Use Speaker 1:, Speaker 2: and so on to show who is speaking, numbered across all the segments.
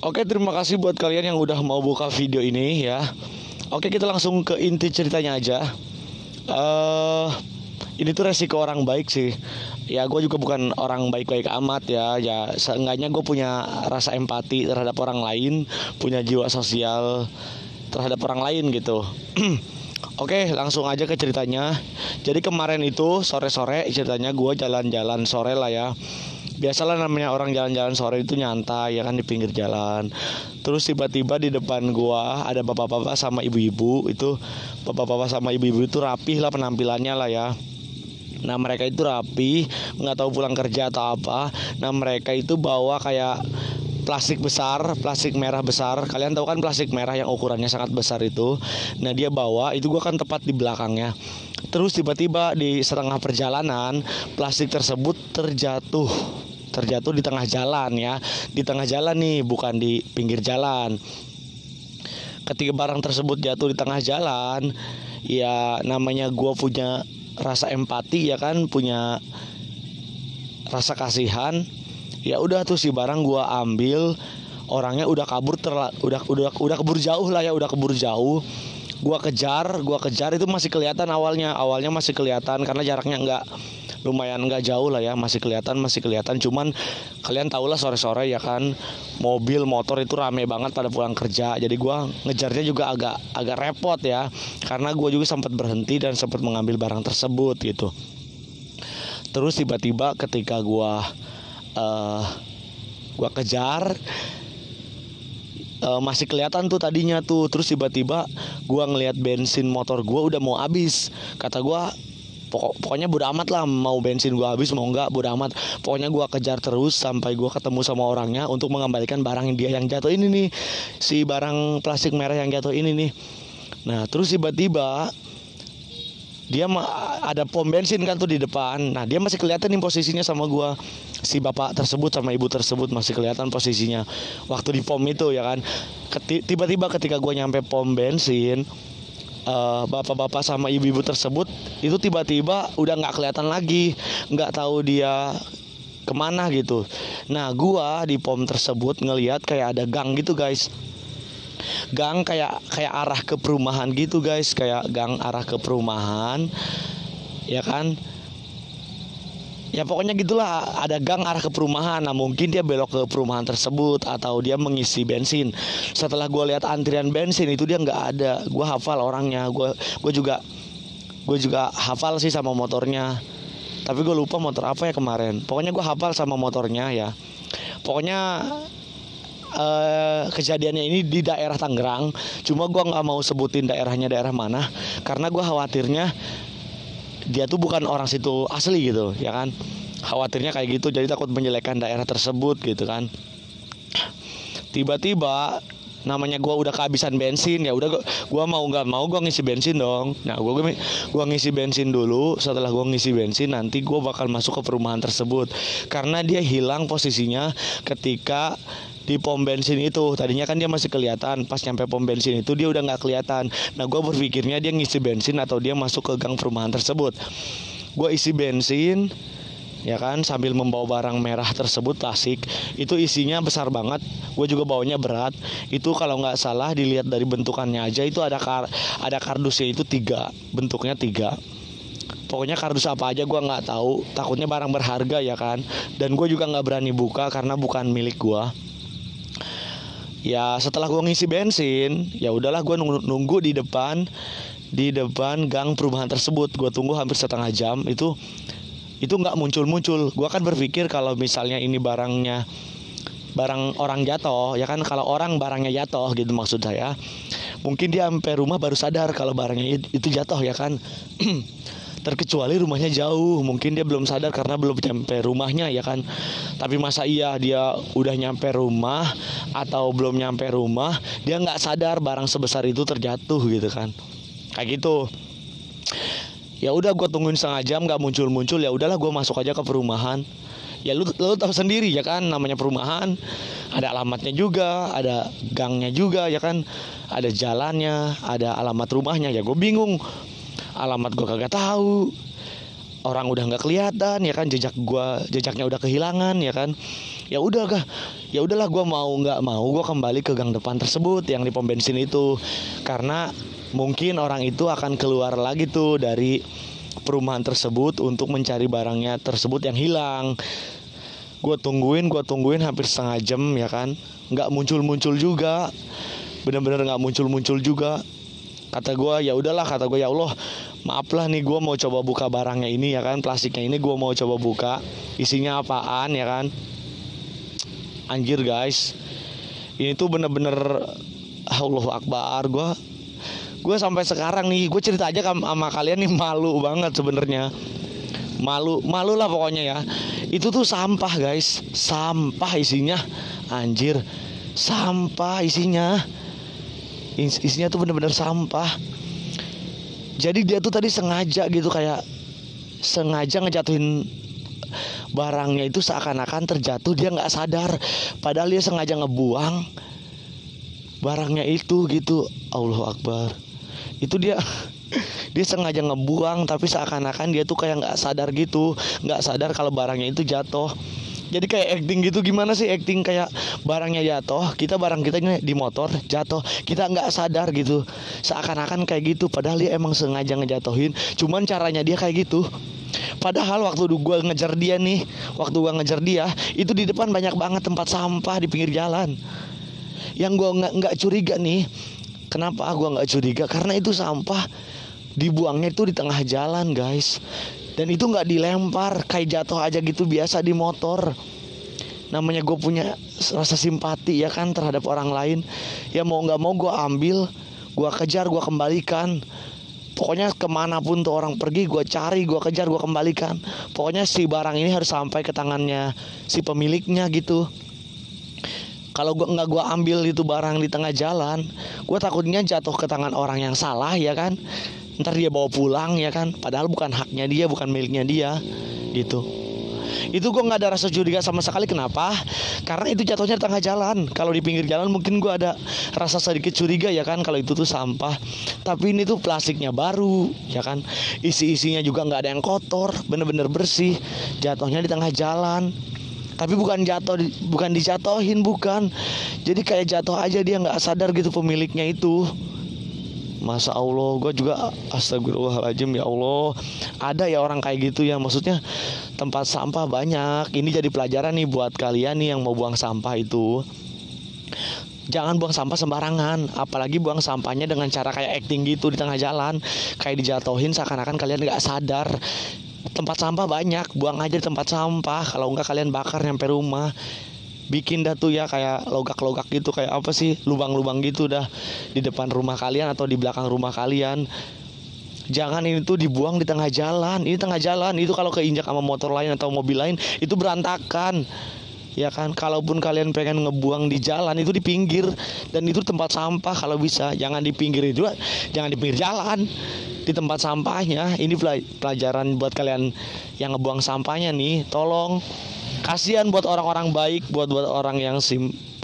Speaker 1: Oke, terima kasih buat kalian yang udah mau buka video ini ya. Oke, kita langsung ke inti ceritanya aja. Ini tuh resiko orang baik sih. Ya, gue juga bukan orang baik-baik amat ya. Ya, seenggaknya gue punya rasa empati terhadap orang lain, punya jiwa sosial terhadap orang lain gitu. Oke, langsung aja ke ceritanya. Jadi kemarin itu sore-sore ceritanya gue jalan-jalan sore lah ya. Biasalah namanya orang jalan-jalan sore itu nyantai ya kan di pinggir jalan. Terus tiba-tiba di depan gua ada bapak-bapak sama ibu-ibu. Itu bapak-bapak sama ibu-ibu itu rapih lah penampilannya lah ya. Nah mereka itu rapi, nggak tahu pulang kerja atau apa. Nah mereka itu bawa kayak plastik besar, plastik merah besar. Kalian tahu kan plastik merah yang ukurannya sangat besar itu. Nah dia bawa, itu gua kan tepat di belakangnya. Terus tiba-tiba di setengah perjalanan plastik tersebut terjatuh di tengah jalan ya. Di tengah jalan nih, bukan di pinggir jalan. Ketika barang tersebut jatuh di tengah jalan, ya namanya gue punya rasa empati ya kan, punya rasa kasihan. Ya udah tuh si barang gue ambil, orangnya udah kabur udah kabur jauh lah ya, udah kabur jauh. Gua kejar itu masih kelihatan awalnya masih kelihatan karena jaraknya lumayan nggak jauh lah ya, masih kelihatan. Cuman kalian tau lah sore-sore ya kan, mobil motor itu rame banget pada pulang kerja. Jadi gua ngejarnya juga agak repot ya, karena gua juga sempat berhenti dan sempat mengambil barang tersebut gitu. Terus tiba-tiba ketika gua kejar, masih kelihatan tuh tadinya tuh. Terus tiba-tiba gue ngelihat bensin motor gue udah mau habis. Kata gue pokoknya bodo amat lah, mau bensin gue habis mau enggak bodo amat. Pokoknya gue kejar terus sampai gue ketemu sama orangnya untuk mengembalikan barang dia yang jatuh ini nih, si barang plastik merah yang jatuh ini nih. Nah terus tiba-tiba dia ada pom bensin kan tuh di depan. Nah dia masih kelihatan nih posisinya sama gua. Si bapak tersebut sama ibu tersebut masih kelihatan posisinya waktu di pom itu ya kan. Tiba-tiba ketika gua nyampe pom bensin, bapak-bapak sama ibu-ibu tersebut itu tiba-tiba udah nggak kelihatan lagi, nggak tahu dia kemana gitu. Nah gua di pom tersebut ngelihat kayak ada gang gitu guys. Gang kayak arah ke perumahan gitu guys, kayak gang arah ke perumahan ya kan. Ya pokoknya gitulah, ada gang arah ke perumahan. Nah mungkin dia belok ke perumahan tersebut atau dia mengisi bensin. Setelah gue lihat antrian bensin itu dia nggak ada. Gue hafal orangnya, gue juga hafal sih sama motornya, tapi gue lupa motor apa ya kemarin. Pokoknya gue hafal sama motornya ya. Pokoknya kejadiannya ini di daerah Tangerang. Cuma gue nggak mau sebutin daerahnya daerah mana, karena gue khawatirnya dia tuh bukan orang situ asli gitu ya kan. Khawatirnya kayak gitu, jadi takut menjelekkan daerah tersebut gitu kan. Tiba-tiba namanya gue udah kehabisan bensin, ya udah gue mau nggak mau gue ngisi bensin dong. Nah gue ngisi bensin dulu. Setelah gue ngisi bensin, nanti gue bakal masuk ke perumahan tersebut, karena dia hilang posisinya ketika di pom bensin itu. Tadinya kan dia masih kelihatan, pas nyampe pom bensin itu dia udah nggak kelihatan. Nah gue berpikirnya dia ngisi bensin atau dia masuk ke gang perumahan tersebut. Gue isi bensin ya kan, sambil membawa barang merah tersebut, plastik itu isinya besar banget. Gue juga bawanya berat. Itu kalau nggak salah dilihat dari bentukannya aja itu ada kardusnya itu 3, bentuknya 3. Pokoknya kardus apa aja gue nggak tahu, takutnya barang berharga ya kan. Dan gue juga nggak berani buka karena bukan milik gue. Ya setelah gue ngisi bensin, ya udahlah gue nunggu di depan gang perumahan tersebut. Gue tunggu hampir setengah jam, itu nggak muncul. Gue kan berpikir kalau misalnya ini barang orang jatuh ya kan, kalau orang barangnya jatuh gitu maksud saya, mungkin dia sampai rumah baru sadar kalau barangnya itu jatuh ya kan. Terkecuali rumahnya jauh, mungkin dia belum sadar karena belum nyampe rumahnya ya kan. Tapi masa iya dia udah nyampe rumah atau belum nyampe rumah dia nggak sadar barang sebesar itu terjatuh gitu kan, kayak gitu. Ya udah gue tungguin setengah jam nggak muncul, ya udahlah gue masuk aja ke perumahan. Ya lu tahu sendiri ya kan, namanya perumahan ada alamatnya juga, ada gangnya juga ya kan, ada jalannya, ada alamat rumahnya. Ya gue bingung, alamat gue kagak tahu, orang udah nggak kelihatan ya kan, jejaknya udah kehilangan ya kan. Ya udahlah, gue mau nggak mau gue kembali ke gang depan tersebut yang di pom bensin itu, karena mungkin orang itu akan keluar lagi tuh dari perumahan tersebut untuk mencari barangnya tersebut yang hilang. Gue tungguin hampir setengah jam ya kan, nggak muncul juga, bener-bener nggak muncul juga. Kata gue ya Allah, maaflah nih, gue mau coba buka barangnya ini ya kan, plastiknya ini gue mau coba buka, isinya apaan ya kan. Anjir guys, ini tuh bener-bener Allahu Akbar. Gue sampai sekarang nih, gue cerita aja sama kalian nih, malu banget sebenarnya. Malu lah pokoknya ya. Itu tuh sampah guys, sampah isinya. Anjir, sampah isinya tuh bener-bener sampah. Jadi dia tuh tadi sengaja gitu, kayak sengaja ngejatuhin barangnya itu seakan-akan terjatuh, dia nggak sadar, padahal dia sengaja ngebuang barangnya itu gitu. Allahu Akbar. Itu dia sengaja ngebuang, tapi seakan-akan dia tuh kayak nggak sadar gitu, nggak sadar kalau barangnya itu jatuh. Jadi kayak acting gitu, gimana sih acting, kayak barangnya jatuh, barang kita di motor jatuh, kita nggak sadar gitu, seakan-akan kayak gitu, padahal dia emang sengaja ngejatuhin, cuman caranya dia kayak gitu. Padahal waktu gue ngejar dia itu di depan banyak banget tempat sampah di pinggir jalan. Yang gue nggak curiga nih, kenapa gue nggak curiga? Karena itu sampah dibuangnya itu di tengah jalan guys, dan itu nggak dilempar kayak jatuh aja gitu biasa di motor. Namanya gue punya rasa simpati ya kan terhadap orang lain, ya mau nggak mau gue ambil, gue kejar, gue kembalikan. Pokoknya kemanapun tuh orang pergi, gue cari, gue kejar, gue kembalikan. Pokoknya si barang ini harus sampai ke tangannya si pemiliknya gitu. Kalau gue ambil itu barang di tengah jalan, gue takutnya jatuh ke tangan orang yang salah ya kan. Ntar dia bawa pulang ya kan, padahal bukan haknya dia, bukan miliknya dia gitu. Itu gue gak ada rasa curiga sama sekali. Kenapa? Karena itu jatuhnya di tengah jalan. Kalau di pinggir jalan mungkin gue ada rasa sedikit curiga ya kan, kalau itu tuh sampah. Tapi ini tuh plastiknya baru ya kan, isinya juga gak ada yang kotor, bener-bener bersih. Jatuhnya di tengah jalan, tapi bukan dijatuhin, bukan. Jadi kayak jatuh aja, dia gak sadar gitu pemiliknya itu. Masa Allah, gue juga astagfirullahaladzim, ya Allah. Ada ya orang kayak gitu ya, maksudnya tempat sampah banyak. Ini jadi pelajaran nih buat kalian nih yang mau buang sampah itu. Jangan buang sampah sembarangan, apalagi buang sampahnya dengan cara kayak acting gitu di tengah jalan, kayak dijatuhin seakan-akan kalian gak sadar. Tempat sampah banyak, buang aja di tempat sampah. Kalau enggak kalian bakar nyampe rumah. Bikin dah tuh ya kayak logak-logak gitu, kayak apa sih, lubang-lubang gitu dah di depan rumah kalian atau di belakang rumah kalian. Jangan ini tuh dibuang di tengah jalan. Ini tengah jalan, itu kalau keinjak sama motor lain atau mobil lain itu berantakan. Ya kan, kalaupun kalian pengen ngebuang di jalan, itu di pinggir. Dan itu tempat sampah kalau bisa. Jangan di pinggir itu, jangan di pinggir jalan, di tempat sampahnya. Ini pelajaran buat kalian yang ngebuang sampahnya nih. Tolong, kasihan buat orang-orang baik, buat orang yang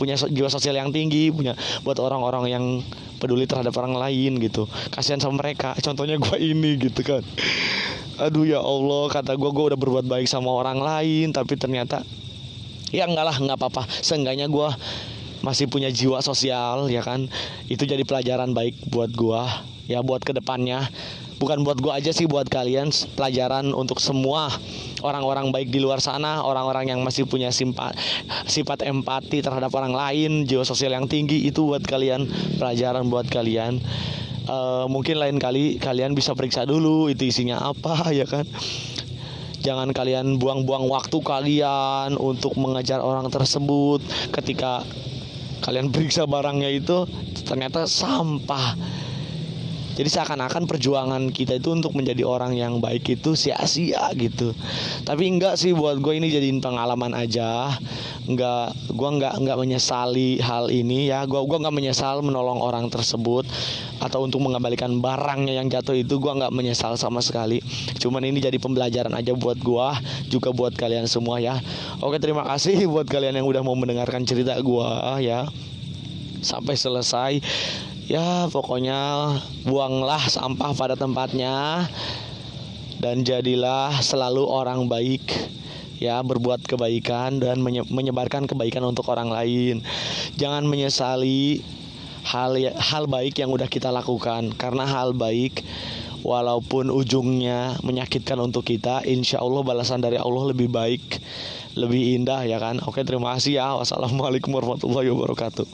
Speaker 1: punya jiwa sosial yang tinggi, buat orang-orang yang peduli terhadap orang lain gitu. Kasihan sama mereka. Contohnya gue ini gitu kan. Aduh ya Allah, kata gue udah berbuat baik sama orang lain, tapi ternyata ya enggak lah, enggak apa-apa. Seenggaknya gue masih punya jiwa sosial ya kan. Itu jadi pelajaran baik buat gue ya, buat kedepannya. Bukan buat gue aja sih, buat kalian. Pelajaran untuk semua orang-orang baik di luar sana, orang-orang yang masih punya sifat empati terhadap orang lain, jiwa sosial yang tinggi. Itu buat kalian, pelajaran buat kalian. Mungkin lain kali kalian bisa periksa dulu itu isinya apa ya kan. Jangan kalian buang-buang waktu kalian untuk mengejar orang tersebut. Ketika kalian periksa barangnya itu ternyata sampah. Jadi seakan-akan perjuangan kita itu untuk menjadi orang yang baik itu sia-sia gitu. Tapi enggak sih, buat gue ini jadiin pengalaman aja. Gue enggak menyesali hal ini ya. Gue enggak menyesal menolong orang tersebut atau untuk mengembalikan barangnya yang jatuh itu. Gue enggak menyesal sama sekali. Cuman ini jadi pembelajaran aja buat gue, juga buat kalian semua ya. Oke, terima kasih buat kalian yang udah mau mendengarkan cerita gue ya sampai selesai. Ya pokoknya buanglah sampah pada tempatnya dan jadilah selalu orang baik ya, berbuat kebaikan dan menyebarkan kebaikan untuk orang lain. Jangan menyesali hal baik yang udah kita lakukan, karena hal baik walaupun ujungnya menyakitkan untuk kita, insya Allah balasan dari Allah lebih baik, lebih indah ya kan. Oke, terima kasih ya. Wassalamualaikum warahmatullahi wabarakatuh.